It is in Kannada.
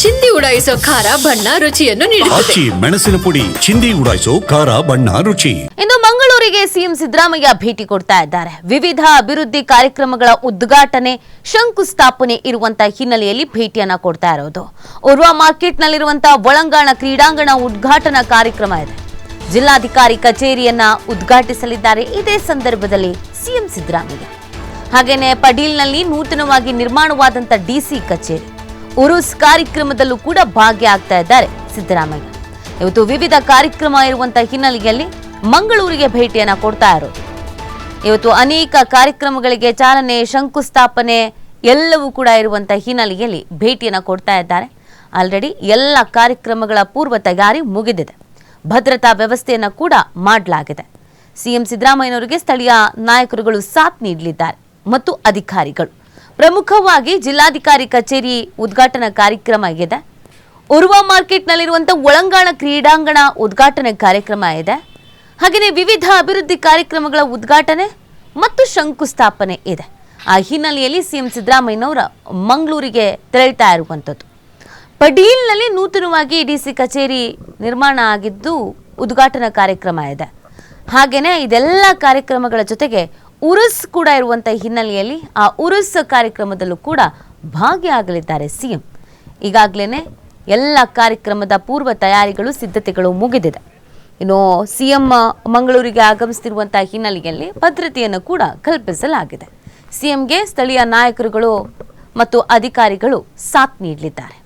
ಚಿಂದಿ ಉಡಾಯಿಸೋ ಖಾರ ಬಣ್ಣ ರುಚಿಯನ್ನು ನೀಡುತ್ತದೆ. ಮೆಣಸಿನ ಪುಡಿ ಚಿಂದಿ ಉಡಾಯಿಸೋ ಖಾರ ಬಣ್ಣ ರುಚಿ. ಇನ್ನು ಮಂಗಳೂರಿಗೆ ಸಿಎಂ ಸಿದ್ದರಾಮಯ್ಯ ಭೇಟಿ ಕೊಡ್ತಾ ಇದ್ದಾರೆ. ವಿವಿಧ ಅಭಿವೃದ್ಧಿ ಕಾರ್ಯಕ್ರಮಗಳ ಉದ್ಘಾಟನೆ ಶಂಕುಸ್ಥಾಪನೆ ಇರುವಂತಹ ಹಿನ್ನೆಲೆಯಲ್ಲಿ ಭೇಟಿಯನ್ನ ಕೊಡ್ತಾ ಇರೋದು. ಉರ್ವಾ ಮಾರ್ಕೆಟ್ನಲ್ಲಿರುವಂತಹ ಒಳಾಂಗಣ ಕ್ರೀಡಾಂಗಣ ಉದ್ಘಾಟನಾ ಕಾರ್ಯಕ್ರಮ ಇದೆ. ಜಿಲ್ಲಾಧಿಕಾರಿ ಕಚೇರಿಯನ್ನ ಉದ್ಘಾಟಿಸಲಿದ್ದಾರೆ. ಇದೇ ಸಂದರ್ಭದಲ್ಲಿ ಸಿಎಂ ಸಿದ್ದರಾಮಯ್ಯ ಹಾಗೇನೆ ಪಡೀಲ್ನಲ್ಲಿ ನೂತನವಾಗಿ ನಿರ್ಮಾಣವಾದಂತ ಡಿಸಿ ಕಚೇರಿ ಉರುಸ್ ಕಾರ್ಯಕ್ರಮದಲ್ಲೂ ಕೂಡ ಭಾಗಿಯಾಗ್ತಾ ಇದ್ದಾರೆ ಸಿದ್ದರಾಮಯ್ಯ. ಇವತ್ತು ವಿವಿಧ ಕಾರ್ಯಕ್ರಮ ಇರುವಂತಹ ಹಿನ್ನೆಲೆಯಲ್ಲಿ ಮಂಗಳೂರಿಗೆ ಭೇಟಿಯನ್ನ ಕೊಡ್ತಾ ಇರೋದು. ಇವತ್ತು ಅನೇಕ ಕಾರ್ಯಕ್ರಮಗಳಿಗೆ ಚಾಲನೆ ಶಂಕುಸ್ಥಾಪನೆ ಎಲ್ಲವೂ ಕೂಡ ಇರುವಂತಹ ಹಿನ್ನೆಲೆಯಲ್ಲಿ ಭೇಟಿಯನ್ನ ಕೊಡ್ತಾ ಇದ್ದಾರೆ. ಆಲ್ರೆಡಿ ಎಲ್ಲ ಕಾರ್ಯಕ್ರಮಗಳ ಪೂರ್ವ ತಯಾರಿ ಮುಗಿದಿದೆ. ಭದ್ರತಾ ವ್ಯವಸ್ಥೆಯನ್ನ ಕೂಡ ಮಾಡಲಾಗಿದೆ. ಸಿಎಂ ಸಿದ್ದರಾಮಯ್ಯನವರಿಗೆ ಸ್ಥಳೀಯ ನಾಯಕರುಗಳು ಸಾಥ್ ನೀಡಲಿದ್ದಾರೆ ಮತ್ತು ಅಧಿಕಾರಿಗಳು. ಪ್ರಮುಖವಾಗಿ ಜಿಲ್ಲಾಧಿಕಾರಿ ಕಚೇರಿ ಉದ್ಘಾಟನಾ ಕಾರ್ಯಕ್ರಮ ಇದೆ. ಉರ್ವಾ ಮಾರ್ಕೆಟ್ನಲ್ಲಿರುವಂತಹ ಒಳಾಂಗಣ ಕ್ರೀಡಾಂಗಣ ಉದ್ಘಾಟನೆ ಕಾರ್ಯಕ್ರಮ ಇದೆ. ಹಾಗೆಯೇ ವಿವಿಧ ಅಭಿವೃದ್ಧಿ ಕಾರ್ಯಕ್ರಮಗಳ ಉದ್ಘಾಟನೆ ಮತ್ತು ಶಂಕುಸ್ಥಾಪನೆ ಇದೆ. ಆ ಹಿನ್ನೆಲೆಯಲ್ಲಿ ಸಿಎಂ ಸಿದ್ದರಾಮಯ್ಯನವರ ಮಂಗಳೂರಿಗೆ ತೆರಳ್ತಾ ಇರುವಂಥದ್ದು. ಪಡೀಲ್ನಲ್ಲಿ ನೂತನವಾಗಿ ಡಿಸಿ ಕಚೇರಿ ನಿರ್ಮಾಣ ಆಗಿದ್ದು ಉದ್ಘಾಟನಾ ಕಾರ್ಯಕ್ರಮ ಇದೆ. ಹಾಗೆಯೇ ಇದೆಲ್ಲ ಕಾರ್ಯಕ್ರಮಗಳ ಜೊತೆಗೆ ಉರುಸ್ ಕೂಡ ಇರುವಂತಹ ಹಿನ್ನೆಲೆಯಲ್ಲಿ ಆ ಉರುಸ್ ಕಾರ್ಯಕ್ರಮದಲ್ಲೂ ಕೂಡ ಭಾಗಿಯಾಗಲಿದ್ದಾರೆ ಸಿಎಂ. ಈಗಾಗಲೇ ಎಲ್ಲ ಕಾರ್ಯಕ್ರಮದ ಪೂರ್ವ ತಯಾರಿಗಳು ಸಿದ್ಧತೆಗಳು ಮುಗಿದಿದೆ. ಇನ್ನು ಸಿಎಂ ಮಂಗಳೂರಿಗೆ ಆಗಮಿಸುತ್ತಿರುವಂತಹ ಹಿನ್ನೆಲೆಯಲ್ಲಿ ಭದ್ರತೆಯನ್ನು ಕೂಡ ಕಲ್ಪಿಸಲಾಗಿದೆ. ಸಿಎಂಗೆ ಸ್ಥಳೀಯ ನಾಯಕರುಗಳು ಮತ್ತು ಅಧಿಕಾರಿಗಳು ಸಾಥ್ ನೀಡಲಿದ್ದಾರೆ.